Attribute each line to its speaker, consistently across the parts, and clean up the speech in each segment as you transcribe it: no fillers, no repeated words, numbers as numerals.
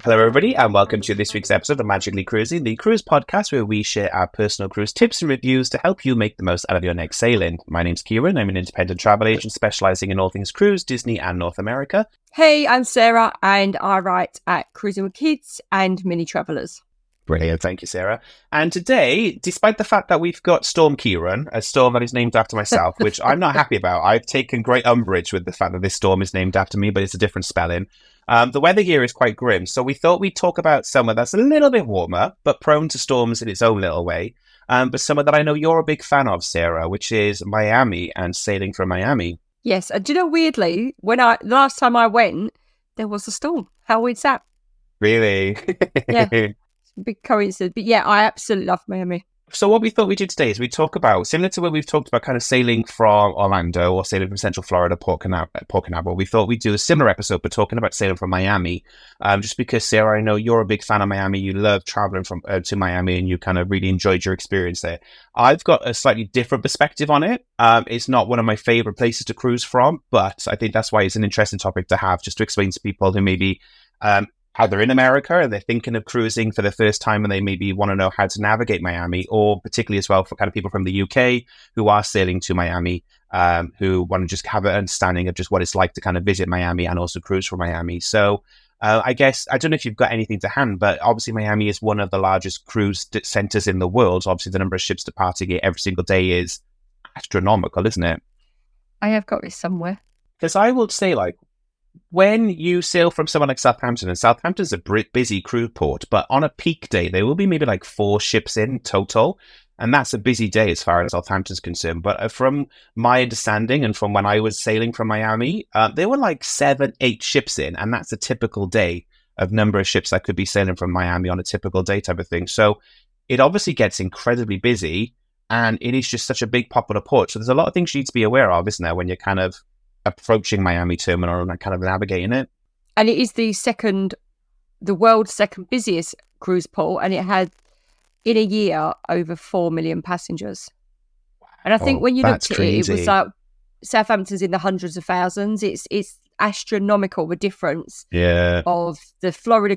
Speaker 1: Hello, everybody, and welcome to this week's episode of Magically Cruising, the cruise podcast where we share our personal cruise tips and reviews to help you make the most out of your next sailing. My name's Kieran. I'm an independent travel agent specializing in all things cruise, Disney, and North America.
Speaker 2: Hey, I'm Sarah, and I write at Cruising with Kids and Mini Travelers.
Speaker 1: Brilliant. Thank you, Sarah. And today, despite the fact that we've got Storm Kieran, a storm that is named after myself, which I'm not happy about, I've taken great umbrage with the fact that this storm is named after me, but it's a different spelling. The weather here is quite grim, so we thought we'd talk about summer that's a little bit warmer, but prone to storms in its own little way. But summer that I know you're a big fan of, Sarah, which is Miami and sailing from Miami.
Speaker 2: Yes, and do you know, weirdly, the last time I went, there was a storm. How weird's that?
Speaker 1: Really?
Speaker 2: Yeah. Big coincidence, but yeah, I absolutely love Miami.
Speaker 1: So what we thought we'd do today is we talk about, similar to when we've talked about kind of sailing from Orlando or sailing from Central Florida, Port Canaveral, we thought we'd do a similar episode, but talking about sailing from Miami, just because, Sarah, I know you're a big fan of Miami. You love traveling to Miami and you kind of really enjoyed your experience there. I've got a slightly different perspective on it. It's not one of my favorite places to cruise from, but I think that's why it's an interesting topic to have, just to explain to people who maybe how they're in America and they're thinking of cruising for the first time and they maybe want to know how to navigate Miami, or particularly as well for kind of people from the UK who are sailing to Miami, who want to just have an understanding of just what it's like to kind of visit Miami and also cruise from Miami. So I guess, I don't know if you've got anything to hand, but obviously Miami is one of the largest cruise centers in the world. So obviously the number of ships departing it every single day is astronomical, isn't it?
Speaker 2: I have got this somewhere.
Speaker 1: Because I would say, like, when you sail from somewhere like Southampton, and Southampton's a busy cruise port, but on a peak day, there will be maybe like 4 ships in total. And that's a busy day as far as Southampton's concerned. But from my understanding and from when I was sailing from Miami, there were like 7, 8 ships in. And that's a typical day of number of ships that could be sailing from Miami on a typical day type of thing. So it obviously gets incredibly busy. And it is just such a big popular port. So there's a lot of things you need to be aware of, isn't there, when you're kind of approaching Miami terminal and kind of navigating it.
Speaker 2: And it is the world's second busiest cruise port, and it had in a year over 4 million passengers. And I think when you looked at it, it was like Southampton's in the hundreds of thousands. It's astronomical, the difference of the Florida.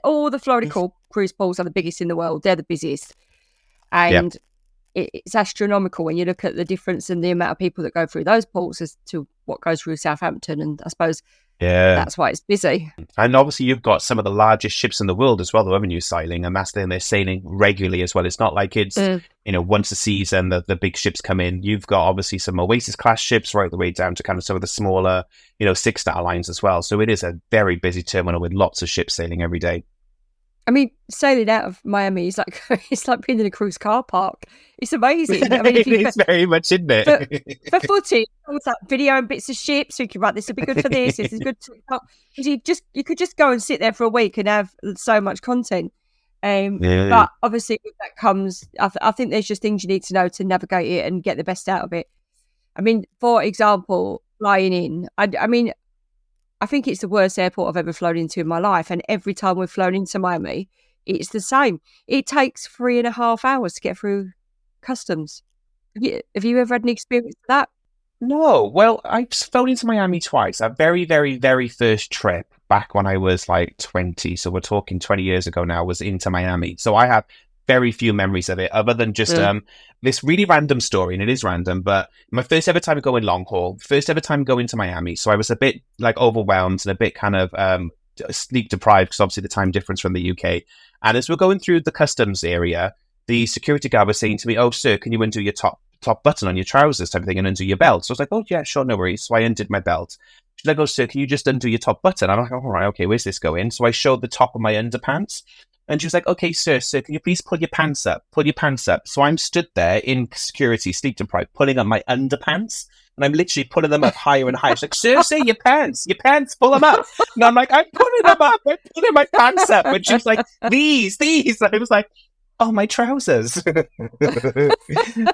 Speaker 2: All the Florida cruise ports are the biggest in the world. They're the busiest. And it's astronomical when you look at the difference in the amount of people that go through those ports as to what goes through Southampton. And I suppose that's why it's busy.
Speaker 1: And obviously you've got some of the largest ships in the world as well, the revenue sailing, and they're sailing regularly as well. It's not like it's, once a season that the big ships come in. You've got obviously some Oasis class ships right the way down to kind of some of the smaller, 6-star lines as well. So it is a very busy terminal with lots of ships sailing every day.
Speaker 2: I mean, sailing out of Miami is like it's like being in a cruise car park. It's amazing. I mean,
Speaker 1: it's very much, isn't it?
Speaker 2: For footage, it's like video and bits of ships. So you can write, this would be good for this. This is good. You could just go and sit there for a week and have so much content. But obviously, with that comes, I think there's just things you need to know to navigate it and get the best out of it. I mean, for example, flying in. I think it's the worst airport I've ever flown into in my life. And every time we've flown into Miami, it's the same. It takes 3.5 hours to get through customs. Have you ever had any experience with that?
Speaker 1: No. Well, I've flown into Miami twice. A very, very, very first trip back when I was like 20. So we're talking 20 years ago now, was into Miami. So I have very few memories of it other than just this really random story, and it is random, but my first ever time going long haul, first ever time going to Miami. So I was a bit like overwhelmed and a bit kind of sleep deprived because obviously the time difference from the UK. And as we're going through the customs area, the security guard was saying to me, "Oh, sir, can you undo your top button on your trousers type of thing and undo your belt?" So I was like, "Oh, yeah, sure, no worries." So I undid my belt. She's like, "Oh, sir, can you just undo your top button?" I'm like, "All right, okay, where's this going?" So I showed the top of my underpants. And she was like, "Okay, sir, can you please pull your pants up? Pull your pants up." So I'm stood there in security, sleep deprived, pulling up my underpants. And I'm literally pulling them up higher and higher. She's like, "Sir, your pants, pull them up." And I'm like, "I'm pulling them up. I'm pulling my pants up." And she was like, these. And I was like, "Oh, my trousers."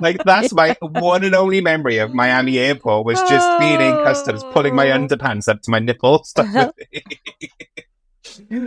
Speaker 1: Like, that's my one and only memory of Miami Airport, was just being in customs, pulling my underpants up to my nipples.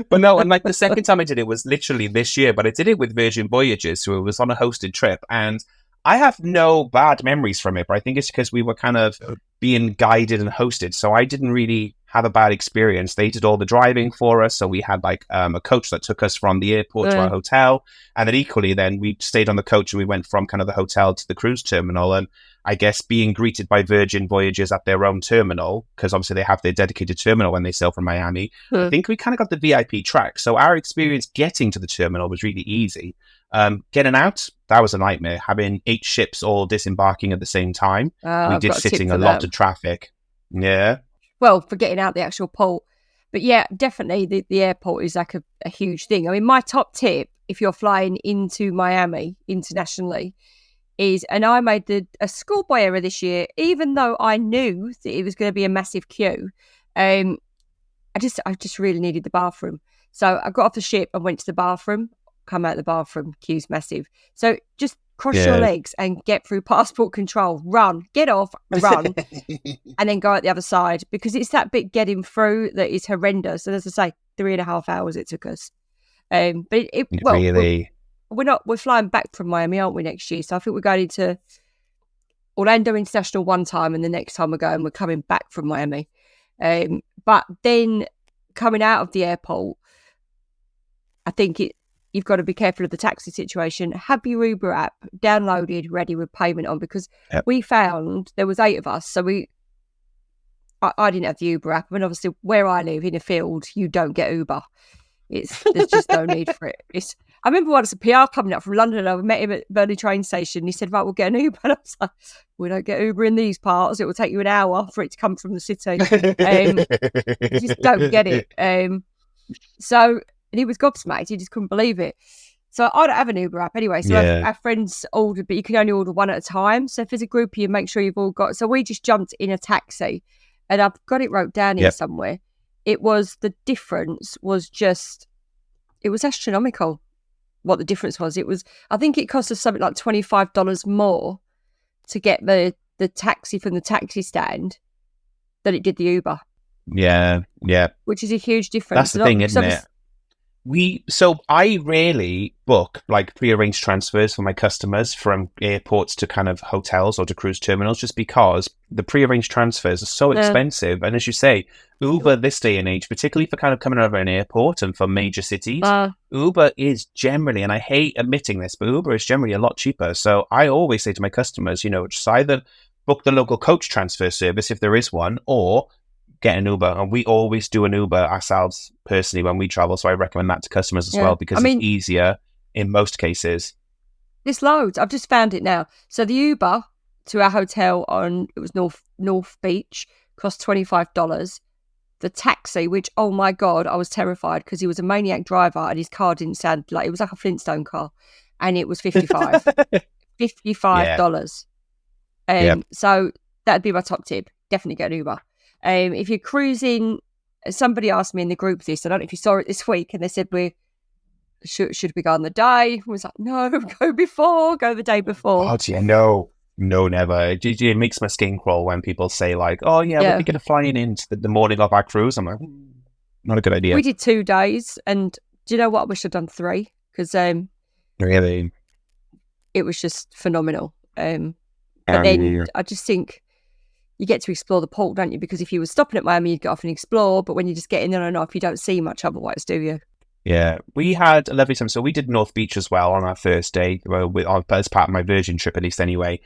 Speaker 1: But no, and like the second time I did it was literally this year, but I did it with Virgin Voyages, so it was on a hosted trip, and I have no bad memories from it, but I think it's because we were kind of being guided and hosted, so I didn't really have a bad experience. They did all the driving for us. So we had like a coach that took us from the airport to our hotel. And then equally, then we stayed on the coach and we went from kind of the hotel to the cruise terminal. And I guess being greeted by Virgin Voyages at their own terminal, because obviously they have their dedicated terminal when they sail from Miami, I think we kind of got the VIP track. So our experience getting to the terminal was really easy. Getting out, that was a nightmare. Having 8 ships all disembarking at the same time. We did sitting a lot of traffic. Yeah.
Speaker 2: Well, for getting out the actual port. But yeah, definitely the airport is like a huge thing. I mean, my top tip, if you're flying into Miami internationally, is, and I made a schoolboy error this year, even though I knew that it was going to be a massive queue. I just really needed the bathroom. So I got off the ship and went to the bathroom, come out of the bathroom, queue's massive. So just cross your legs and get through passport control, run, get off, run, and then go out the other side, because it's that bit getting through that is horrendous. And as I say, 3.5 hours it took us. But
Speaker 1: really,
Speaker 2: we're flying back from Miami, aren't we, next year? So I think we're going into Orlando International one time, and the next time we're coming back from Miami. But then coming out of the airport, I think you've got to be careful of the taxi situation. Have your Uber app downloaded, ready with payment on, because we found there was 8 of us. So I didn't have the Uber app. I mean, obviously, where I live in a field, you don't get Uber. There's just no need for it. I remember once a PR coming up from London, I met him at Burnley train station. He said, right, we'll get an Uber. And I was like, we don't get Uber in these parts. It will take you an hour for it to come from the city. You just don't get it. So and he was gobsmacked. He just couldn't believe it. So I don't have an Uber app anyway. So our friends ordered, but you can only order one at a time. So if there's a group, you make sure you've all got. So we just jumped in a taxi, and I've got it wrote down here somewhere. It was, the difference was just, it was astronomical. What the difference was, I think it cost us something like $25 more to get the taxi from the taxi stand than it did the Uber.
Speaker 1: Yeah,
Speaker 2: which is a huge difference.
Speaker 1: That's the thing, isn't it? So I rarely book like pre-arranged transfers for my customers from airports to kind of hotels or to cruise terminals, just because the pre-arranged transfers are so expensive. And as you say, Uber this day and age, particularly for kind of coming over an airport and for major cities, Uber is generally, and I hate admitting this, but Uber is generally a lot cheaper. So I always say to my customers, just either book the local coach transfer service if there is one, or get an Uber. And we always do an Uber ourselves personally when we travel, so I recommend that to customers as well, because it's easier in most cases.
Speaker 2: There's loads. I've just found it now. So the Uber to our hotel it was North Beach, cost $25. The taxi, which, oh my God, I was terrified because he was a maniac driver and his car didn't sound like, it was like a Flintstone car, and it was $55. $55. So that'd be my top tip. Definitely get an Uber. If you're cruising, somebody asked me in the group this, I don't know if you saw it this week, and they said, should we go on the day? I was like, no, go the day before.
Speaker 1: Oh, yeah, no, never. It makes my skin crawl when people say like, oh yeah, we're thinking of flying in the morning of our cruise. I'm like, not a good idea.
Speaker 2: We did 2 days, and do you know what? I wish I'd done 3, because
Speaker 1: really,
Speaker 2: it was just phenomenal. But then I just think you get to explore the port, don't you? Because if you were stopping at Miami, you'd get off and explore. But when you just get in and off, you don't see much otherwise, do you?
Speaker 1: Yeah, we had a lovely time. So we did North Beach as well on our first day, as part of my Virgin trip, at least anyway.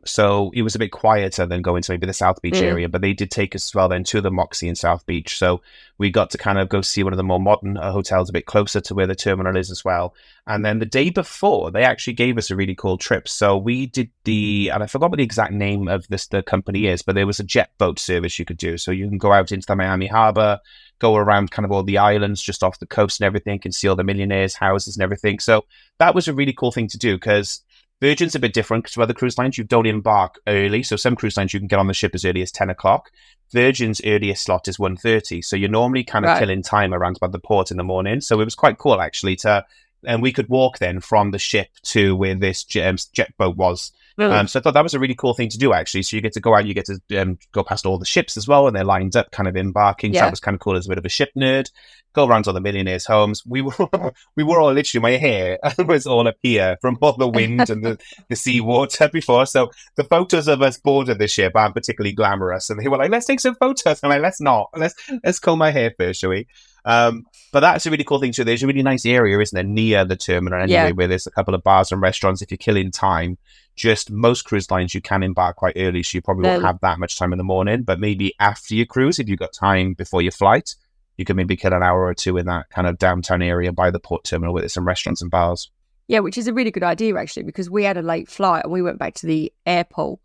Speaker 1: So it was a bit quieter than going to maybe the South Beach area, but they did take us as well then to the Moxie in South Beach. So we got to kind of go see one of the more modern hotels a bit closer to where the terminal is as well. And then the day before, they actually gave us a really cool trip. So we did and I forgot what the exact name of the company is, but there was a jet boat service you could do. So you can go out into the Miami Harbor, go around kind of all the islands just off the coast and everything, and see all the millionaires' houses and everything. So that was a really cool thing to do, because Virgin's a bit different to other cruise lines. You don't embark early. So some cruise lines, you can get on the ship as early as 10 o'clock. Virgin's earliest slot is 1:30. So you're normally kind of killing time around about the port in the morning. So it was quite cool, actually, to and we could walk then from the ship to where this jet boat was. So I thought that was a really cool thing to do, actually. So you get to go out, you get to go past all the ships as well, and they're lined up, kind of embarking. So that was kind of cool as a bit of a ship nerd. Go around to all the millionaires' homes. We were all literally, my hair was all up here from all the wind and the sea water before. So the photos of us boarding the ship aren't particularly glamorous. And they were like, let's take some photos. I'm like, let's not. Let's comb my hair first, shall we? But that's a really cool thing too. There's a really nice area, isn't there, near the terminal anyway, where there's a couple of bars and restaurants if you're killing time. Just most cruise lines, you can embark quite early, so you probably won't have that much time in the morning. But maybe after your cruise, if you've got time before your flight, you can maybe kill an hour or two in that kind of downtown area by the port terminal where there's some restaurants and bars.
Speaker 2: Yeah, which is a really good idea, actually, because we had a late flight and we went back to the airport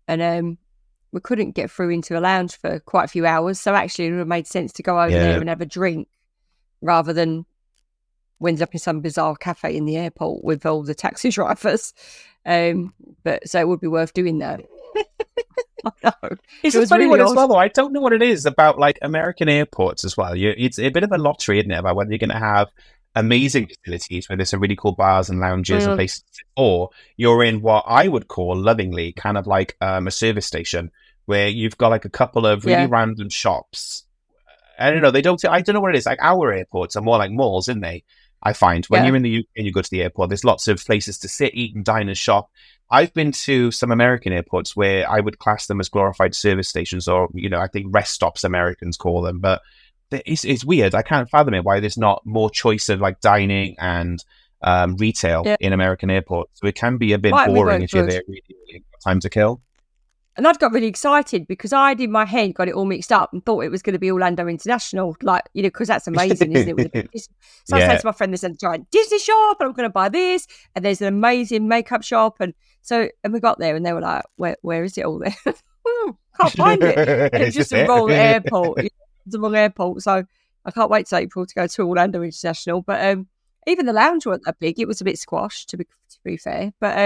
Speaker 2: and we couldn't get through into a lounge for quite a few hours. So actually it would have made sense to go over there and have a drink rather than end up in some bizarre cafe in the airport with all the taxi drivers. But so it would be worth doing that. I know.
Speaker 1: It's a funny one as well, though. I don't know what it is about like American airports as well. It's a bit of a lottery, isn't it, about whether you're going to have amazing facilities where there's some really cool bars and lounges and places, or you're in what I would call lovingly kind of like a service station where you've got like a couple of really random shops. I don't know. I don't know what it is. Like our airports are more like malls, isn't they? I find when you're in the UK and you go to the airport, there's lots of places to sit, eat, and dine and shop. I've been to some American airports where I would class them as glorified service stations, or I think rest stops Americans call them. But it's weird. I can't fathom it why there's not more choice of like dining and retail in American airports. So it can be a bit boring if you're there really got time to kill.
Speaker 2: And I'd got really excited because I'd in my head got it all mixed up and thought it was going to be Orlando International, because that's amazing, isn't it? So I said to my friend, there's a giant Disney shop and I'm going to buy this. And there's an amazing makeup shop. And we got there and they were like, where is it all there? Can't find it. And it was just the wrong airport. The wrong airport. So I can't wait till April to go to Orlando International. But even the lounge wasn't that big. It was a bit squashed, to be fair. But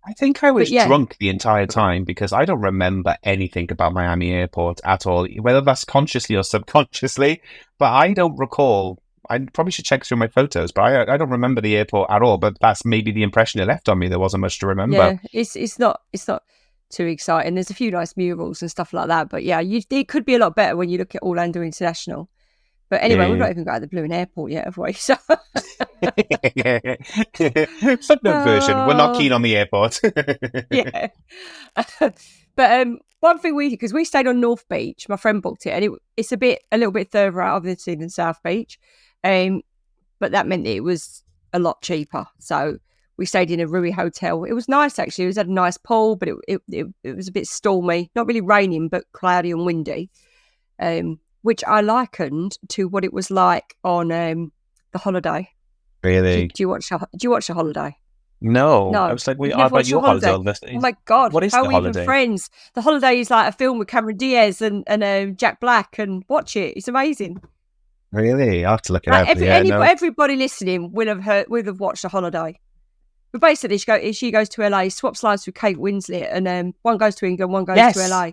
Speaker 1: I think I was drunk the entire time because I don't remember anything about Miami Airport at all, whether that's consciously or subconsciously, but I don't recall. I probably should check through my photos, but I don't remember the airport at all, but that's maybe the impression it left on me. There wasn't much to remember.
Speaker 2: Yeah, it's not too exciting. There's a few nice murals and stuff like that, but yeah, it could be a lot better when you look at Orlando International. But anyway, we've not even got to the Blue Airport yet, have we? So
Speaker 1: footnote version. We're not keen on the airport.
Speaker 2: Yeah. But one thing because we stayed on North Beach, my friend booked it, and it's a little bit further out, obviously, than South Beach. But that meant that it was a lot cheaper. So we stayed in a Rui hotel. It was nice, actually. It had a nice pool, but it was a bit stormy. Not really raining, but cloudy and windy. Which I likened to what it was like on The Holiday.
Speaker 1: Really?
Speaker 2: Do you watch The Holiday?
Speaker 1: No. I was like, about your holiday.
Speaker 2: Oh my God.
Speaker 1: What is
Speaker 2: The
Speaker 1: Holiday?
Speaker 2: How are we even friends? The Holiday is like a film with Cameron Diaz and Jack Black, and watch it. It's amazing.
Speaker 1: Really? I'll have to look it up.
Speaker 2: Everybody listening will have watched The Holiday. But basically, she goes to LA, swaps lives with Kate Winslet, and one goes to England, one goes to LA.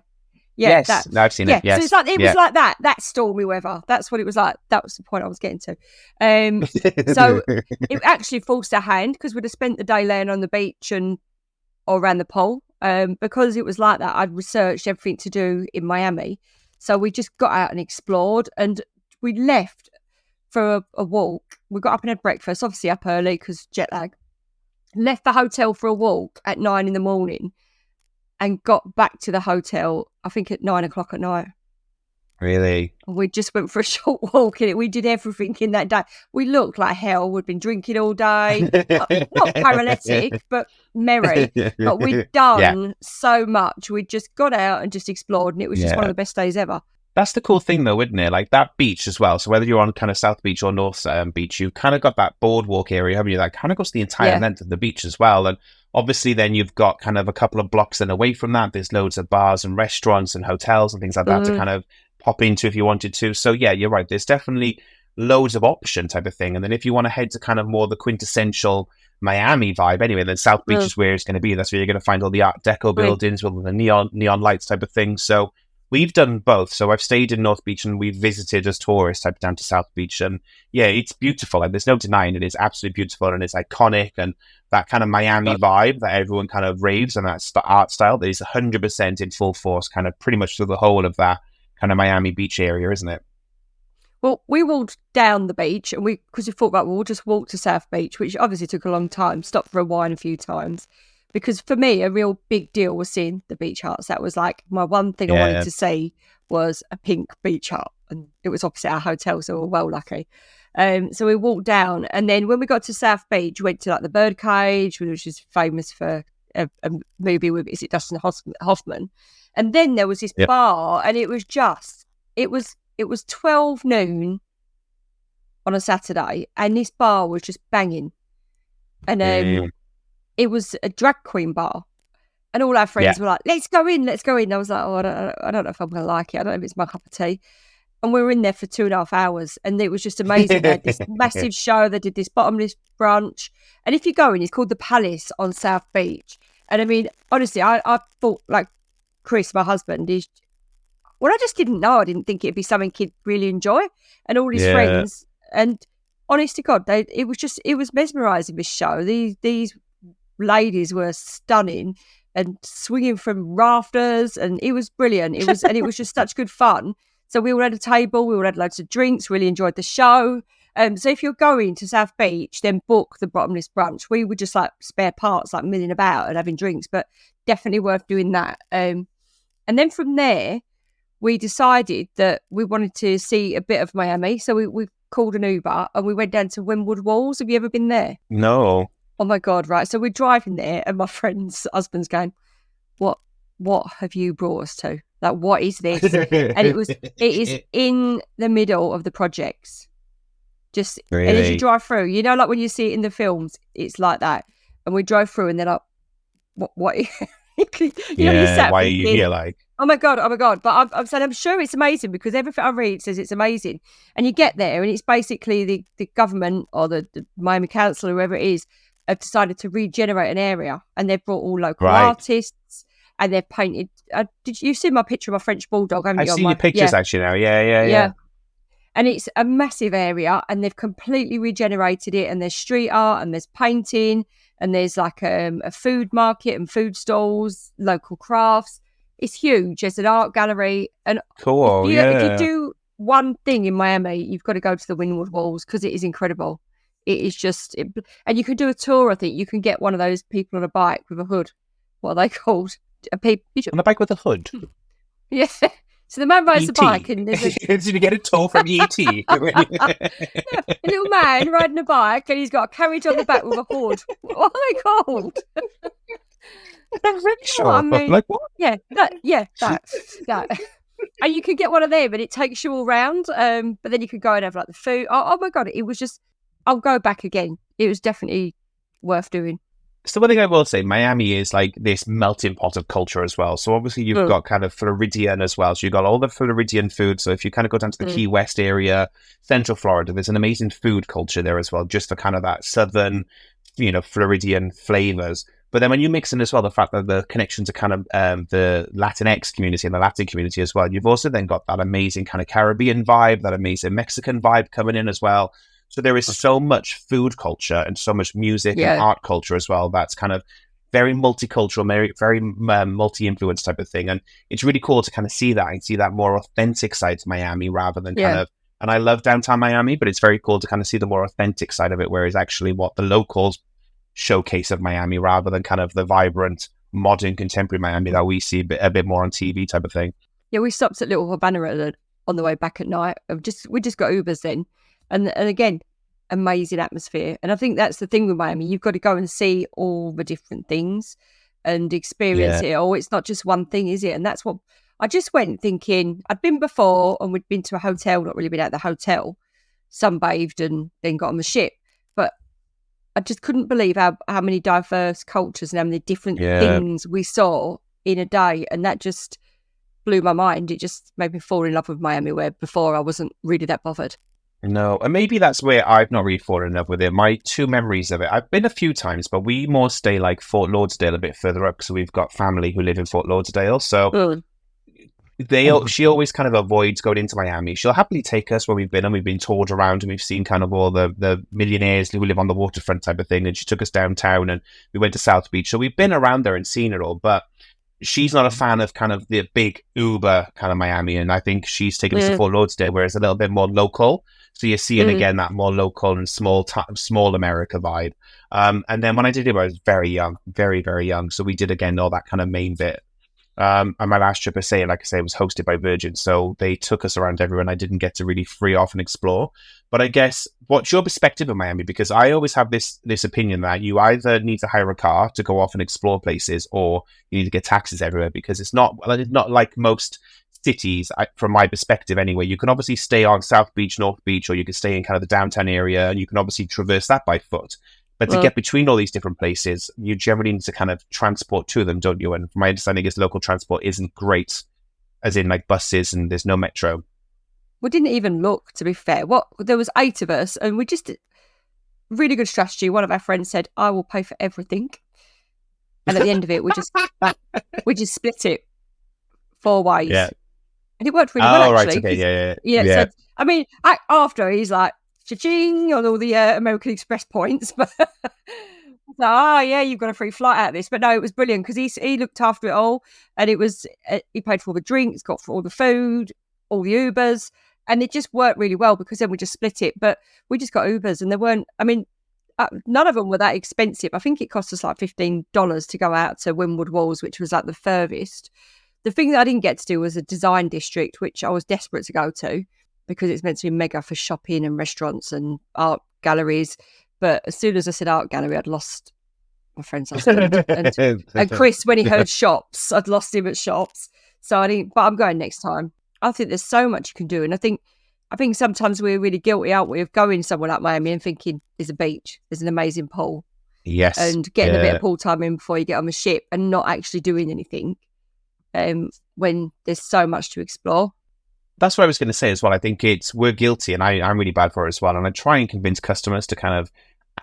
Speaker 2: Yeah,
Speaker 1: yes, I've seen it. Yes.
Speaker 2: So it's like was like that stormy weather. That's what it was like. That was the point I was getting to. So it actually forced our hand because we'd have spent the day laying on the beach or around the pool. Because it was like that, I'd researched everything to do in Miami. So we just got out and explored, and we left for a walk. We got up and had breakfast, obviously up early because jet lag. Left the hotel for a walk at 9 a.m. and got back to the hotel, I think at 9 o'clock at night.
Speaker 1: Really?
Speaker 2: We just went for a short walk in it. We did everything in that day. We looked like hell. We'd been drinking all day. Not paralytic, but merry. But we'd done so much. We just got out and just explored, and it was just one of the best days ever.
Speaker 1: That's the cool thing, though, isn't it? Like that beach as well. So whether you're on kind of South Beach or North Beach, you've kind of got that boardwalk area, haven't you? That kind of goes the entire length of the beach as well. And obviously then you've got kind of a couple of blocks then away from that. There's loads of bars and restaurants and hotels and things like that to kind of pop into if you wanted to. So yeah, you're right. There's definitely loads of option type of thing. And then if you want to head to kind of more the quintessential Miami vibe anyway, then South Beach is where it's going to be. That's where you're going to find all the Art Deco buildings with the neon lights type of thing. So we've done both. So I've stayed in North Beach and we've visited as tourists type down to South Beach. And yeah, it's beautiful. And there's no denying it is absolutely beautiful and it's iconic. And that kind of Miami vibe that everyone kind of raves and that art style that is 100% in full force, kind of pretty much through the whole of that kind of Miami Beach area, isn't it?
Speaker 2: Well, we walked down the beach and because we thought about, well, we'll just walk to South Beach, which obviously took a long time, stopped for a wine a few times. Because for me, a real big deal was seeing the beach huts. That was like my one thing I wanted to see was a pink beach hut. And it was opposite our hotel, so we were well lucky. So we walked down. And then when we got to South Beach, we went to like the birdcage, which is famous for a movie with, is it Dustin Hoffman? And then there was this bar and it was 12 noon on a Saturday, and this bar was just banging. And it was a drag queen bar. And all our friends were like, let's go in. I was like, oh, I don't know if I'm going to like it. I don't know if it's my cup of tea. And we were in there for 2.5 hours, and it was just amazing. They had this massive show. They did this bottomless brunch. And if you go in, it's called the Palace on South Beach. And I mean, honestly, I thought, like, Chris, my husband, I just didn't know. I didn't think it'd be something he'd really enjoy. And all his friends, and honest to God, it was mesmerising, this show. These ladies were stunning and swinging from rafters, and it was brilliant. It was just such good fun. So we all had a table, we all had loads of drinks, really enjoyed the show. So if you're going to South Beach, then book the bottomless brunch. We were just like spare parts, like milling about and having drinks, but definitely worth doing that. And then from there, we decided that we wanted to see a bit of Miami. So we called an Uber and we went down to Windward Walls. Have you ever been there?
Speaker 1: No.
Speaker 2: Oh my God, right. So we're driving there and my friend's husband's going, what have you brought us to? Like, what is this? And it is in the middle of the projects. Just,
Speaker 1: really?
Speaker 2: And as you drive through, you know, like when you see it in the films, it's like that. And we drove through and they're like, what? You know, you sat
Speaker 1: why are you here? Like,
Speaker 2: oh my God. But I'm saying, I'm sure it's amazing because everything I read says it's amazing. And you get there and it's basically the government or the Miami Council or whoever it is have decided to regenerate an area, and they've brought all local artists and they've painted. Did you see my picture of my French bulldog?
Speaker 1: I've seen your pictures actually now. Yeah.
Speaker 2: And it's a massive area and they've completely regenerated it, and there's street art and there's painting and there's like a food market and food stalls, local crafts. It's huge. There's an art gallery. And
Speaker 1: cool.
Speaker 2: If you do one thing in Miami, you've got to go to the Windward Walls because it is incredible. It is just, and you can do a tour. I think you can get one of those people on a bike with a hood. What are they called?
Speaker 1: On a bike with a hood.
Speaker 2: Yeah. So the man rides the bike and there's
Speaker 1: Did you get a tour from E.T.?
Speaker 2: A little man riding a bike and he's got a carriage on the back with a hood. What are they called?
Speaker 1: A rickshaw.
Speaker 2: I mean,
Speaker 1: like what?
Speaker 2: Yeah, that. And you can get one of them and it takes you all round. But then you can go and have like the food. Oh my God, it was just, I'll go back again. It was definitely worth doing.
Speaker 1: So one thing I will say, Miami is like this melting pot of culture as well. So obviously you've got kind of Floridian as well. So you've got all the Floridian food. So if you kind of go down to the Key West area, Central Florida, there's an amazing food culture there as well, just for kind of that southern, Floridian flavors. But then when you mix in as well the fact that the connection to kind of the Latinx community and the Latin community as well, you've also then got that amazing kind of Caribbean vibe, that amazing Mexican vibe coming in as well. So there is so much food culture and so much music and art culture as well. That's kind of very multicultural, very multi-influence type of thing. And it's really cool to kind of see that and see that more authentic side to Miami rather than kind of, and I love downtown Miami, but it's very cool to kind of see the more authentic side of it, whereas actually what the locals showcase of Miami rather than kind of the vibrant, modern, contemporary Miami that we see a bit more on TV type of thing.
Speaker 2: Yeah, we stopped at Little Havana on the way back at night. We just got Ubers then. And again, amazing atmosphere. And I think that's the thing with Miami. You've got to go and see all the different things and experience it. Oh, it's not just one thing, is it? And that's what I just went thinking. I'd been before and we'd been to a hotel, not really been at the hotel, sunbathed and then got on the ship. But I just couldn't believe how many diverse cultures and how many different things we saw in a day. And that just blew my mind. It just made me fall in love with Miami, where before I wasn't really that bothered.
Speaker 1: No, and maybe that's where I've not really fallen in love with it. My two memories of it, I've been a few times, but we more stay like Fort Lauderdale a bit further up because we've got family who live in Fort Lauderdale. So She always kind of avoids going into Miami. She'll happily take us where we've been, and we've been toured around, and we've seen kind of all the millionaires who live on the waterfront type of thing. And she took us downtown, and we went to South Beach. So we've been around there and seen it all. But she's not a fan of kind of the big Uber kind of Miami, and I think she's taken us to Fort Lauderdale, where it's a little bit more local. So you're seeing again that more local and small America vibe. And then when I did it, I was very young, very, very young. So we did again all that kind of main bit. And my last trip, like I say, was hosted by Virgin, so they took us around everywhere, and I didn't get to really free off and explore. But I guess, what's your perspective of Miami? Because I always have this opinion that you either need to hire a car to go off and explore places, or you need to get taxis everywhere, because it's not like most cities, from my perspective anyway. You can obviously stay on South Beach, North Beach, or you can stay in kind of the downtown area, and you can obviously traverse that by foot. But to get between all these different places, you generally need to kind of transport to them, don't you? And from my understanding is local transport isn't great, as in like buses, and there's no metro.
Speaker 2: We didn't even look, to be fair. There was 8 of us, and we just, really good strategy. One of our friends said, "I will pay for everything." And at the end of it, we just split it 4 ways. Yeah. And it worked really well, actually.
Speaker 1: Right, okay, yeah.
Speaker 2: So, I mean, after he's like, cha-ching on all the American Express points, but you've got a free flight out of this. But no, it was brilliant, because he looked after it all, and it was he paid for all the drinks, got for all the food, all the Ubers, and it just worked really well, because then we just split it. But we just got Ubers, and none of them were that expensive. I think it cost us like $15 to go out to Windward Walls, which was like the furthest. The thing that I didn't get to do was a design district, which I was desperate to go to, because it's meant to be mega for shopping and restaurants and art galleries. But as soon as I said art gallery, I'd lost my friend's husband. and Chris, when he heard shops, I'd lost him at shops. So I didn't, but I'm going next time. I think there's so much you can do. And I think sometimes we're really guilty, aren't we, of going somewhere like Miami and thinking there's a beach, there's an amazing pool.
Speaker 1: Yes.
Speaker 2: And getting a bit of pool time in before you get on the ship, and not actually doing anything when there's so much to explore.
Speaker 1: That's what I was going to say as well. I think we're guilty, and I'm really bad for it as well. And I try and convince customers to kind of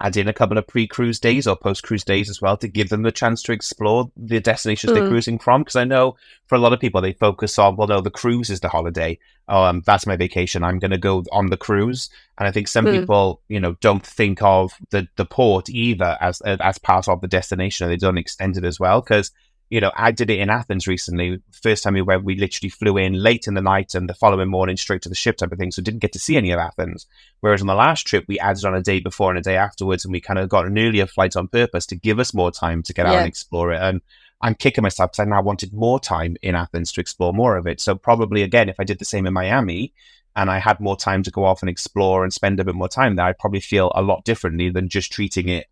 Speaker 1: add in a couple of pre-cruise days or post-cruise days as well, to give them the chance to explore the destinations they're cruising from. Because I know for a lot of people, they focus on, well, no, the cruise is the holiday. That's my vacation. I'm going to go on the cruise. And I think some people, don't think of the port either as part of the destination, and they don't extend it as well. Because I did it in Athens recently. First time we went, we literally flew in late in the night, and the following morning straight to the ship type of thing. So didn't get to see any of Athens. Whereas on the last trip, we added on a day before and a day afterwards, and we kind of got an earlier flight on purpose to give us more time to get out and explore it. And I'm kicking myself because I now wanted more time in Athens to explore more of it. So probably, again, if I did the same in Miami and I had more time to go off and explore and spend a bit more time there, I'd probably feel a lot differently than just treating it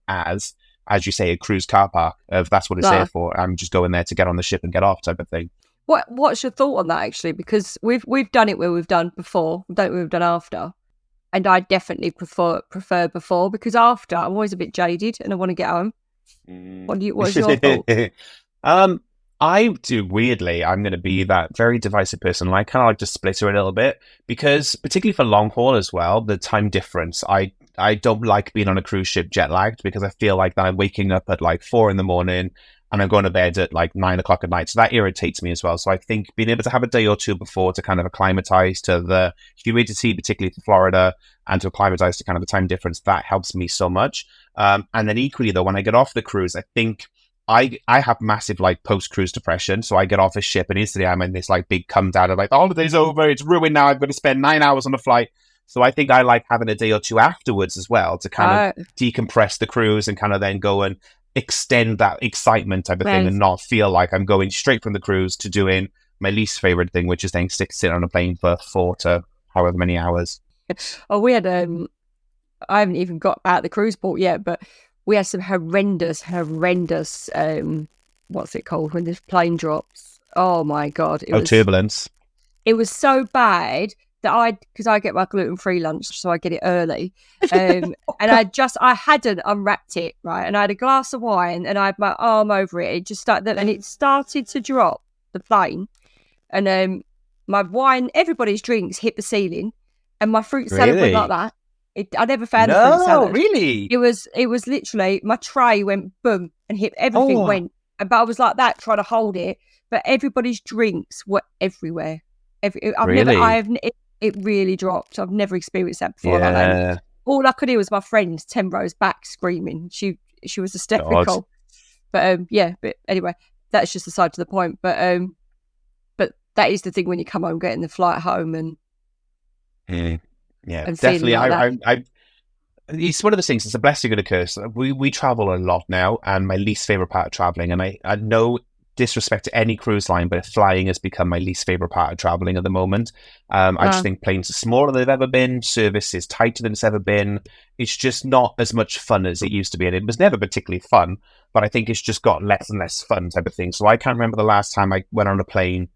Speaker 1: as you say, a cruise car park. That's what it's there for. I'm just going there to get on the ship and get off, type of thing.
Speaker 2: What's your thought on that, actually? Because we've done it where we've done before, we've done it where we've done after, and I definitely prefer before, because after I'm always a bit jaded and I want to get home. What's your thought?
Speaker 1: I do, weirdly, I'm going to be that very divisive person. I kind of like to split it a little bit, because particularly for long haul as well, the time difference, I don't like being on a cruise ship jet lagged, because I feel like that I'm waking up at like 4 a.m. and I'm going to bed at like 9 o'clock at night. So that irritates me as well. So I think being able to have a day or two before to kind of acclimatize to the humidity, particularly to Florida, and to acclimatize to kind of the time difference, that helps me so much. And then equally though, when I get off the cruise, I think I have massive like post-cruise depression. So I get off a ship and instantly I'm in this like big come down of like, the holiday's over, it's ruined now, I've got to spend 9 hours on the flight. So I think I like having a day or two afterwards as well to kind of decompress the cruise and kind of then go and extend that excitement type of thing, and not feel like I'm going straight from the cruise to doing my least favorite thing, which is then sitting on a plane for 4 to however many hours.
Speaker 2: Oh, we had I haven't even got out the cruise port yet, but we had some horrendous what's it called when this plane drops? Oh my God.
Speaker 1: Turbulence.
Speaker 2: It was so bad that because I get my gluten-free lunch, so I get it early. And I hadn't unwrapped it, right? And I had a glass of wine and I had my arm over it. It just started, and it started to drop, the plane. And my wine, everybody's drinks hit the ceiling, and my fruit salad went like that. I never found the fruit salad.
Speaker 1: Really?
Speaker 2: It was literally, my tray went boom and hit, everything went. But I was like that, trying to hold it. but everybody's drinks were everywhere.
Speaker 1: Really?
Speaker 2: It really dropped. I've never experienced that before.
Speaker 1: Yeah.
Speaker 2: All I could hear was my friend 10 rows back screaming. She was
Speaker 1: God.
Speaker 2: hysterical. But but anyway, that's just aside to the point. But that is the thing when you come home, getting the flight home
Speaker 1: Mm. Yeah,
Speaker 2: and feeling
Speaker 1: definitely.
Speaker 2: like that.
Speaker 1: It's one of those things. It's a blessing and a curse. We travel a lot now, and my least favorite part of traveling, and I no disrespect to any cruise line, but flying has become my least favorite part of traveling at the moment. I just think planes are smaller than they've ever been. Service is tighter than it's ever been. It's just not as much fun as it used to be, and it was never particularly fun. But I think it's just got less and less fun type of thing. So I can't remember the last time I went on a plane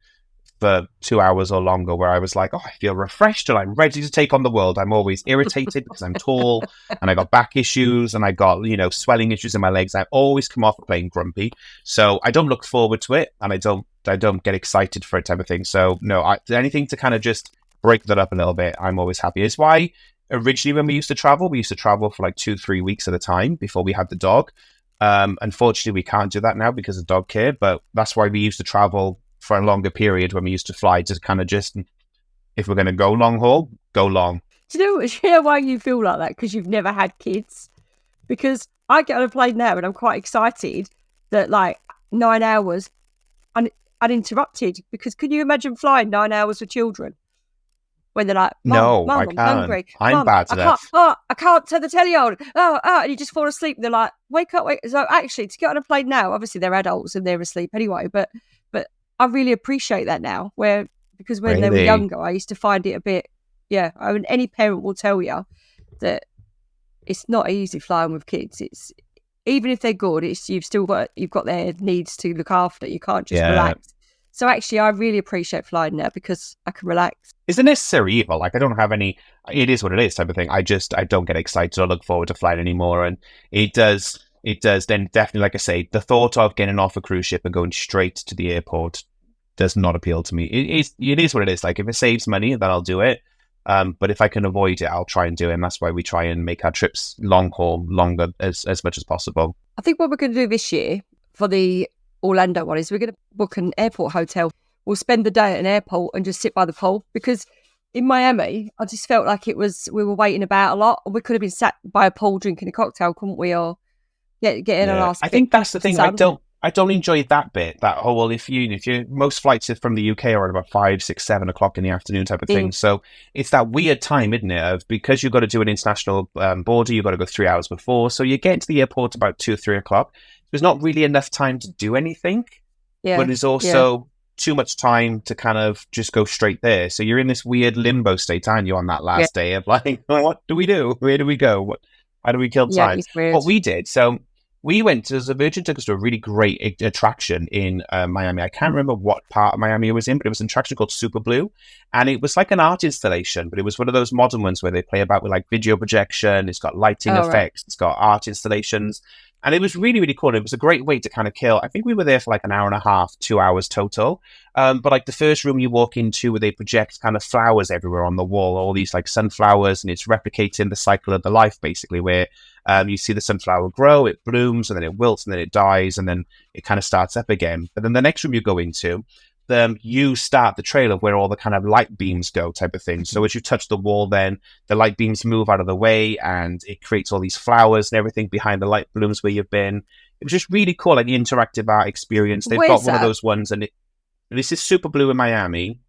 Speaker 1: for 2 hours or longer where I was like, oh, I feel refreshed and I'm ready to take on the world. I'm always irritated because I'm tall and I got back issues and I got, swelling issues in my legs. I always come off a plane grumpy. So I don't look forward to it and I don't get excited for it type of thing. So no, anything to kind of just break that up a little bit, I'm always happy. It's why originally when we used to travel for like 2-3 weeks at a time before we had the dog. Unfortunately, we can't do that now because of dog care, but that's why we used to travel for a longer period when we used to fly, to kind of just, if we're going to go long haul, go long.
Speaker 2: Do you know why you feel like that? Because you've never had kids. Because I get on a plane now and I'm quite excited that like 9 hours uninterrupted. Because can you imagine flying 9 hours with children? When they're like, Mum,
Speaker 1: I
Speaker 2: I'm
Speaker 1: can't.
Speaker 2: hungry.
Speaker 1: I'm
Speaker 2: Mum,
Speaker 1: bad to death.
Speaker 2: I can't turn the telly on. And you just fall asleep. They're like, wake up. So actually, to get on a plane now, obviously they're adults and they're asleep anyway. But I really appreciate that now. Because when they were younger, I used to find it a bit. Yeah, I mean, any parent will tell you that it's not easy flying with kids. It's even if they're good, you've got their needs to look after. You can't just relax. So actually, I really appreciate flying now because I can relax.
Speaker 1: It's a necessary evil. Like I don't have any. It is what it is type of thing. I don't get excited or look forward to flying anymore, and it does. Then definitely, like I say, the thought of getting off a cruise ship and going straight to the airport does not appeal to me. It is what it is. Like if it saves money, then I'll do it. But if I can avoid it, I'll try and do it. And that's why we try and make our trips long haul longer as much as possible.
Speaker 2: I think what we're going to do this year for the Orlando one is we're going to book an airport hotel. We'll spend the day at an airport and just sit by the pool because in Miami, I just felt like we were waiting about a lot. We could have been sat by a pool drinking a cocktail, couldn't we? Or getting a last.
Speaker 1: I think that's the thing. I don't enjoy that bit. That whole, well, if most flights from the UK are at about 5, 6, 7 o'clock in the afternoon type of thing. So it's that weird time, isn't it? Of because you've got to do an international border, you've got to go 3 hours before. So you get into the airport about 2 or 3 o'clock. There's not really enough time to do anything. Yeah. But there's also too much time to kind of just go straight there. So you're in this weird limbo state, aren't you, on that last day of like, what do we do? Where do we go? How do we kill time? What we did, so we went to, the Virgin took us to a really great attraction in Miami. I can't remember what part of Miami it was in, but it was an attraction called Super Blue. And it was like an art installation, but it was one of those modern ones where they play about with like video projection. It's got lighting effects. Right. It's got art installations. And it was really, really cool. It was a great way to kind of kill. I think we were there for like an hour and a half, 2 hours total. But like the first room you walk into where they project kind of flowers everywhere on the wall, all these like sunflowers, and it's replicating the cycle of the life basically where you see the sunflower grow, it blooms, and then it wilts, and then it dies, and then it kind of starts up again. But then the next room you go into, you start the trail of where all the kind of light beams go type of thing. So as you touch the wall, then the light beams move out of the way and it creates all these flowers and everything behind the light blooms where you've been. It was just really cool, like the interactive art experience. They've got one of those ones, and this is Super Blue in Miami.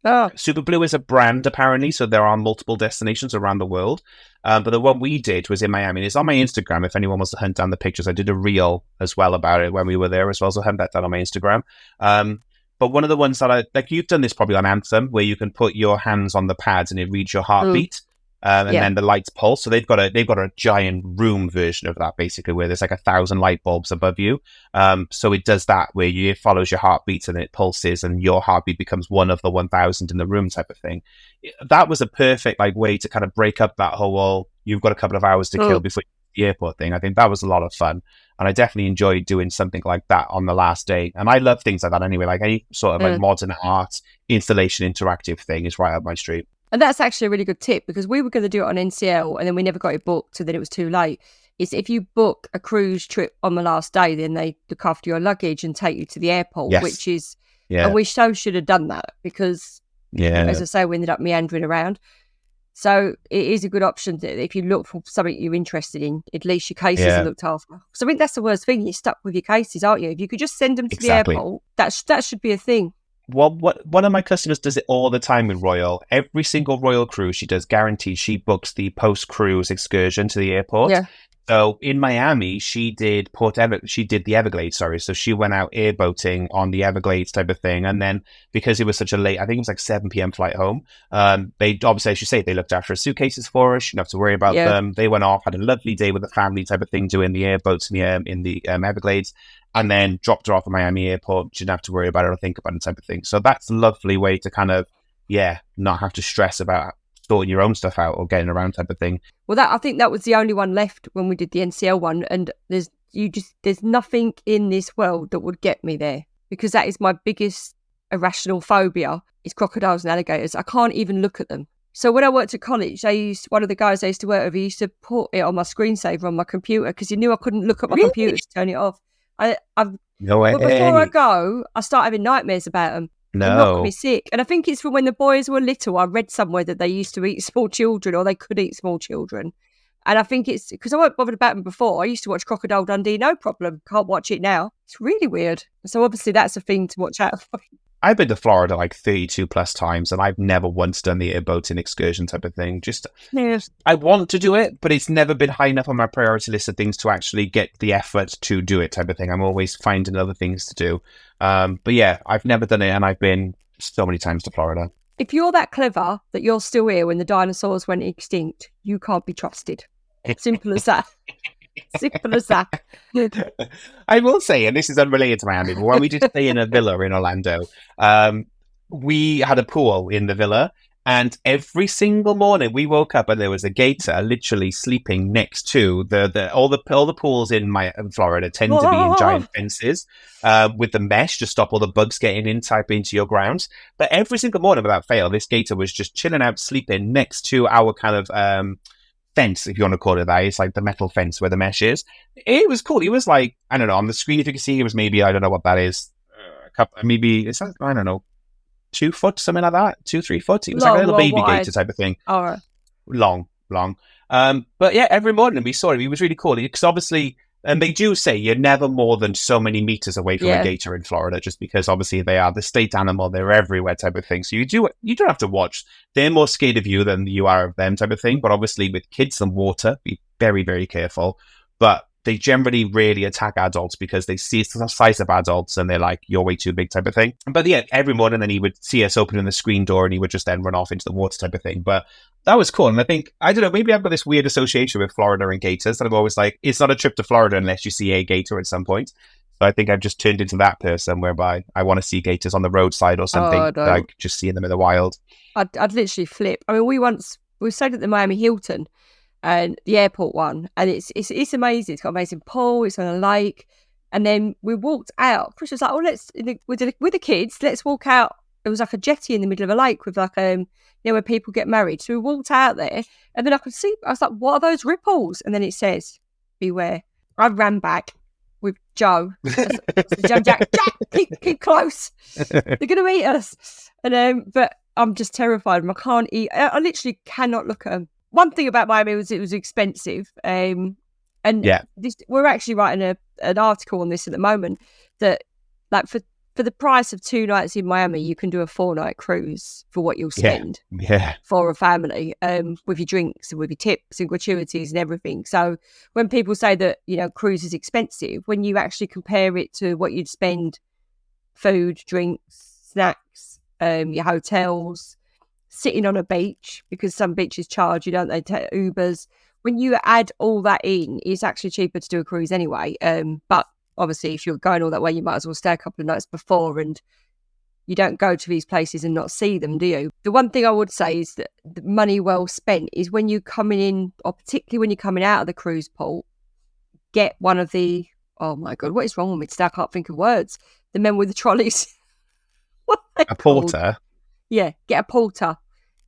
Speaker 1: Oh. Super Blue is a brand, apparently, so there are multiple destinations around the world. But the one we did was in Miami. It's on my Instagram if anyone wants to hunt down the pictures. I did a reel as well about it when we were there as well, so hunt that down on my Instagram. But one of the ones that like you've done this probably on Anthem, where you can put your hands on the pads and it reads your heartbeat. Then the lights pulse. So they've got a giant room version of that basically, where there's like 1,000 light bulbs above you. So it does that where it follows your heartbeats and it pulses, and your heartbeat becomes one of the 1,000 in the room type of thing. That was a perfect like way to kind of break up that whole, well, you've got a couple of hours to kill before the airport thing. I think that was a lot of fun, and I definitely enjoyed doing something like that on the last day. And I love things like that anyway. Like any sort of like modern art installation interactive thing is right up my street.
Speaker 2: And that's actually a really good tip, because we were going to do it on NCL and then we never got it booked, and then it was too late. Is if you book a cruise trip on the last day, then they look after your luggage and take you to the airport, which is And we should have done that because, as I say, we ended up meandering around. So it is a good option that if you look for something you're interested in, at least your cases are looked after. So I think that's the worst thing. You're stuck with your cases, aren't you? If you could just send them to the airport, that should be a thing.
Speaker 1: Well, one of my customers does it all the time with Royal. Every single Royal cruise she does, guaranteed, she books the post-cruise excursion to the airport.
Speaker 2: Yeah.
Speaker 1: So in Miami, she did the Everglades, sorry. So she went out airboating on the Everglades type of thing. And then because it was such a late, I think it was like 7 p.m. flight home, they obviously, as you say, they looked after her suitcases for her. She didn't have to worry about them. They went off, had a lovely day with the family type of thing, doing the airboats in the Everglades, and then dropped her off at Miami airport. She didn't have to worry about it or think about it type of thing. So that's a lovely way to kind of, not have to stress about sorting your own stuff out or getting around type of thing.
Speaker 2: Well, I think that was the only one left when we did the NCL one, and there's nothing in this world that would get me there, because that is my biggest irrational phobia, is crocodiles and alligators. I can't even look at them. So when I worked at college, one of the guys I used to work with, he used to put it on my screensaver on my computer because he knew I couldn't look at my computer to turn it off.
Speaker 1: No way.
Speaker 2: But before I go, I start having nightmares about them.
Speaker 1: No.
Speaker 2: They knock me sick. And I think it's from when the boys were little. I read somewhere that they used to eat small children, or they could eat small children. And I think it's because I weren't bothered about them before. I used to watch Crocodile Dundee, no problem. Can't watch it now. It's really weird. So obviously that's a thing to watch out for.
Speaker 1: I've been to Florida like 32 plus times, and I've never once done the airboating excursion type of thing. I want to do it, but it's never been high enough on my priority list of things to actually get the effort to do it type of thing. I'm always finding other things to do. But yeah, I've never done it, and I've been so many times to Florida.
Speaker 2: If you're that clever that you're still here when the dinosaurs went extinct, you can't be trusted. Simple as that. Simple as that.
Speaker 1: I will say, and this is unrelated to Miami, but when we did stay in a villa in Orlando, we had a pool in the villa, and every single morning we woke up and there was a gator literally sleeping next to all the pools in Florida tend to be in giant fences with the mesh to stop all the bugs getting into your grounds. But every single morning, without fail, this gator was just chilling out, sleeping next to our kind of fence, if you want to call it that. It's like the metal fence where the mesh is. It was cool. He was like, I don't know, on the screen, if you can see, he was maybe, I don't know what that is, maybe, it's like, I don't know, 2 foot, something like that, 2-3 foot. He was like a little baby gator type of thing.
Speaker 2: Right.
Speaker 1: Long. But yeah, every morning we saw him. He was really cool because obviously, and they do say you're never more than so many meters away from a gator in Florida, just because obviously they are the state animal. They're everywhere type of thing. So you don't have to watch. They're more scared of you than you are of them type of thing. But obviously with kids and water, be very, very careful. But they generally really attack adults because they see the size of adults and they're like, you're way too big type of thing. But yeah, every morning then he would see us opening the screen door and he would just then run off into the water type of thing. But that was cool. And I think, I don't know, maybe I've got this weird association with Florida and gators that I'm always like, it's not a trip to Florida unless you see a gator at some point. So I think I've just turned into that person whereby I want to see gators on the roadside or something, like just seeing them in the wild.
Speaker 2: I'd literally flip. I mean, we stayed at the Miami Hilton, and the airport one, and it's amazing. It's got an amazing pool. It's on a lake, and then we walked out. Chris was like, "Oh, with the kids, let's walk out." It was like a jetty in the middle of a lake with like where people get married. So we walked out there, and then I could see. I was like, "What are those ripples?" And then it says, "Beware." I ran back with Joe. Jack, keep close. They're gonna eat us. And but I'm just terrified. I can't eat. I literally cannot look at them. One thing about Miami was it was expensive. We're actually writing an article on this at the moment that, like, for the price of 2 nights in Miami, you can do a 4-night cruise for what you'll spend for a family, with your drinks and with your tips and gratuities and everything. So when people say that, cruise is expensive, when you actually compare it to what you'd spend, food, drinks, snacks, your hotels, sitting on a beach, because some beaches charge you, don't they, take Ubers. When you add all that in, it's actually cheaper to do a cruise anyway. But obviously, if you're going all that way, you might as well stay a couple of nights before, and you don't go to these places and not see them, do you? The one thing I would say is that the money well spent is when you're coming in, or particularly when you're coming out of the cruise port, get one of the, oh my God, what is wrong with me today? I can't think of words. The men with the trolleys.
Speaker 1: A porter?
Speaker 2: Yeah, get a porter.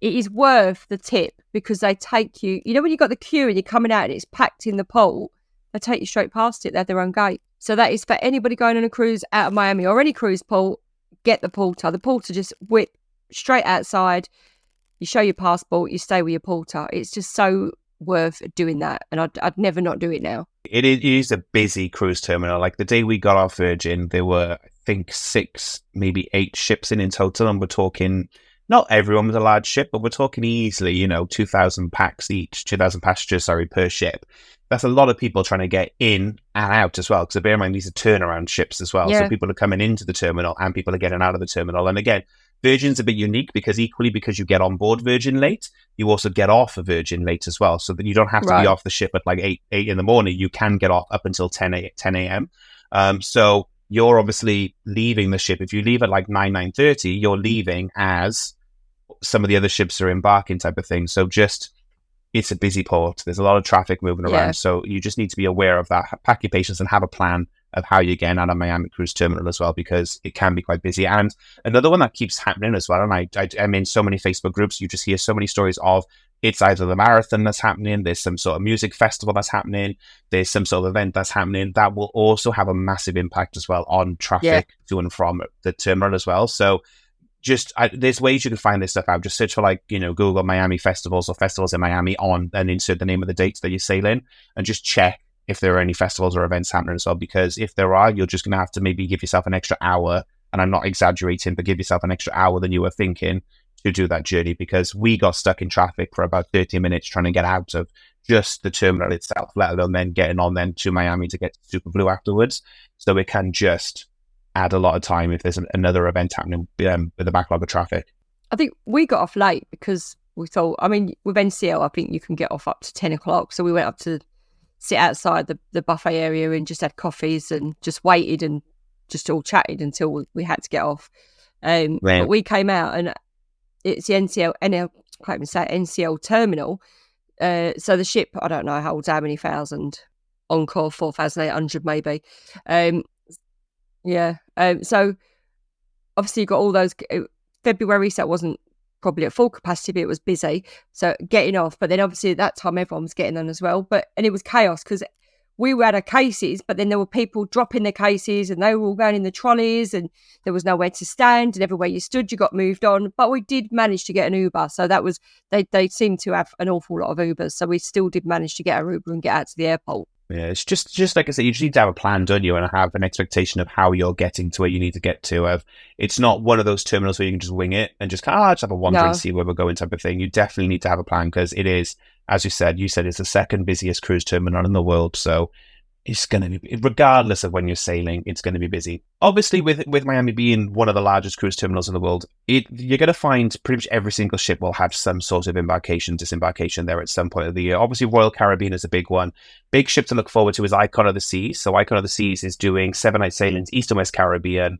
Speaker 2: It is worth the tip because they take you, when you've got the queue and you're coming out and it's packed in the port, they take you straight past it. They have their own gate. So that is for anybody going on a cruise out of Miami or any cruise port. get the porter. The porter just whip straight outside. You show your passport, you stay with your porter. It's just so worth doing that. And I'd never not do it now.
Speaker 1: It is a busy cruise terminal. Like the day we got off Virgin, there were, I think, 6, maybe 8 ships in total. And we're talking, not everyone was a large ship, but we're talking easily, 2,000 packs each, 2,000 passengers, per ship. That's a lot of people trying to get in and out as well. Because bear in mind, these are turnaround ships as well. So people are coming into the terminal and people are getting out of the terminal. And again, Virgin's a bit unique because because you get on board Virgin late, you also get off of Virgin late as well. So that you don't have to be off the ship at like 8 in the morning. You can get off up until 10 a.m. So you're obviously leaving the ship. If you leave at like 9:30, you're leaving as some of the other ships are embarking type of thing. So it's a busy port. There's a lot of traffic moving around. So you just need to be aware of that. Pack your patience and have a plan of how you're getting out of Miami Cruise Terminal as well, because it can be quite busy. And another one that keeps happening as well, and I'm in so many Facebook groups, you just hear so many stories of it's either the marathon that's happening, there's some sort of music festival that's happening, there's some sort of event that's happening that will also have a massive impact as well on traffic to and from the terminal as well. So there's ways you can find this stuff out. Just search for Google Miami festivals or festivals in Miami and insert the name of the dates that you're sailing and just check if there are any festivals or events happening as well, because if there are, you're just going to have to maybe give yourself an extra hour, and I'm not exaggerating, but give yourself an extra hour than you were thinking to do that journey, because we got stuck in traffic for about 30 minutes trying to get out of just the terminal itself, let alone then getting on then to Miami to get to Super Blue afterwards. So it can just add a lot of time if there's another event happening with a backlog of traffic.
Speaker 2: I think we got off late because we thought, with NCL, I think you can get off up to 10 o'clock. So we went up to sit outside the buffet area and just had coffees and just waited and just all chatted until we had to get off. But we came out and it's the NCL terminal. So the ship, I don't know, holds how many thousand, Encore 4,800 maybe. So obviously you got all those February, so it wasn't probably at full capacity, but it was busy. So getting off, but then obviously at that time everyone was getting on as well. And it was chaos because we had our cases, but then there were people dropping their cases and they were all going in the trolleys and there was nowhere to stand, and everywhere you stood, you got moved on. But we did manage to get an Uber. So that was, they seemed to have an awful lot of Ubers. So we still did manage to get our Uber and get out to the airport.
Speaker 1: Yeah, it's just like I said, you just need to have a plan, don't you? And have an expectation of how you're getting to where you need to get to. It's not one of those terminals where you can just wing it and just just have a wander and see where we're going type of thing. You definitely need to have a plan, because it is, as you said, it's the second busiest cruise terminal in the world. So it's going to be, regardless of when you're sailing, it's going to be busy. Obviously, with Miami being one of the largest cruise terminals in the world, you're going to find pretty much every single ship will have some sort of disembarkation there at some point of the year. Obviously, Royal Caribbean is a big one. Big ship to look forward to is Icon of the Seas. So Icon of the Seas is doing 7-night sailings East and West Caribbean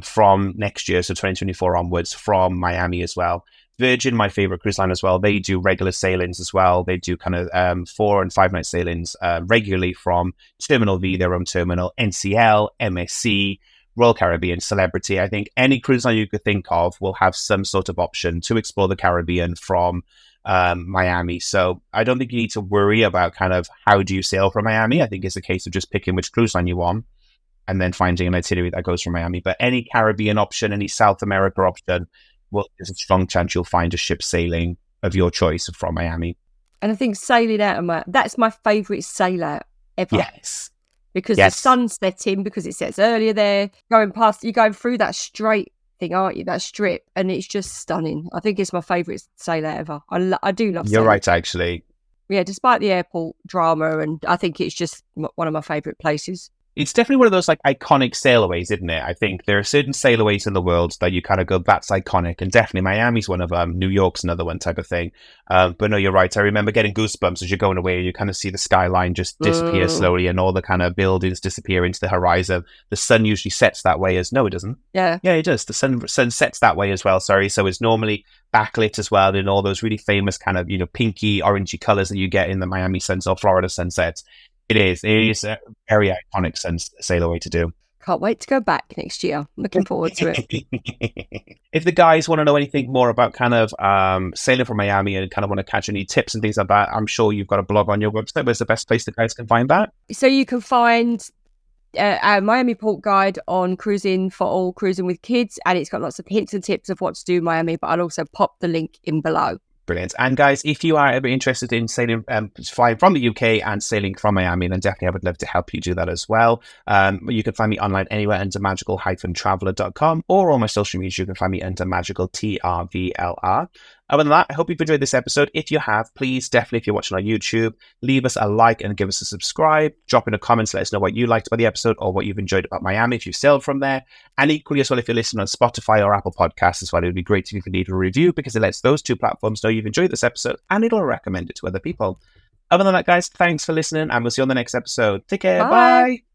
Speaker 1: from next year, so 2024 onwards, from Miami as well. Virgin, my favorite cruise line as well, they do regular sailings as well. They do kind of 4 and 5 night sailings regularly from Terminal V, their own terminal, NCL, MSC, Royal Caribbean, Celebrity. I think any cruise line you could think of will have some sort of option to explore the Caribbean from Miami. So I don't think you need to worry about kind of how do you sail from Miami. I think it's a case of just picking which cruise line you want and then finding an itinerary that goes from Miami. But any Caribbean option, any South America option, well, there's a strong chance you'll find a ship sailing of your choice from Miami.
Speaker 2: And I think sailing out of that's my favourite sail out ever.
Speaker 1: Yes.
Speaker 2: Because the sun's setting, because it sets earlier there. You're going through that straight thing, aren't you? That strip. And it's just stunning. I think it's my favourite sail out ever. I do love sailing.
Speaker 1: You're right, actually.
Speaker 2: Yeah, despite the airport drama, and I think it's just one of my favourite places.
Speaker 1: It's definitely one of those like iconic sailaways, isn't it? I think there are certain sailaways in the world that you kind of go, that's iconic. And definitely Miami's one of them. New York's another one type of thing. But no, you're right. I remember getting goosebumps as you're going away and you kind of see the skyline just disappear slowly and all the kind of buildings disappear into the horizon. The sun usually sets that way no, it doesn't.
Speaker 2: Yeah,
Speaker 1: it does. The sun sets that way as well. Sorry. So it's normally backlit as well in all those really famous kind of, pinky, orangey colors that you get in the Miami suns or Florida sunsets. It is a very iconic sailaway to do.
Speaker 2: Can't wait to go back next year. Looking forward to
Speaker 1: it. If the guys want to know anything more about kind of sailing from Miami and kind of want to catch any tips and things like that, I'm sure you've got a blog on your website. Where's the best place the guys can find that?
Speaker 2: So you can find Miami Port Guide on cruising for all, cruising with kids, and it's got lots of hints and tips of what to do in Miami, but I'll also pop the link in below.
Speaker 1: Brilliant. And guys, if you are ever interested in sailing, flying from the UK and sailing from Miami, then definitely I would love to help you do that as well. You can find me online anywhere under magical-traveler.com, or on my social media, you can find me under magical TRVLR. Other than that, I hope you've enjoyed this episode. If you have, please definitely, if you're watching on YouTube, leave us a like and give us a subscribe. Drop in a comment, let us know what you liked about the episode or what you've enjoyed about Miami if you've sailed from there. And equally as well, if you're listening on Spotify or Apple Podcasts as well, it would be great if you could leave a review, because it lets those two platforms know you've enjoyed this episode and it'll recommend it to other people. Other than that, guys, thanks for listening, and we'll see you on the next episode. Take care. Bye.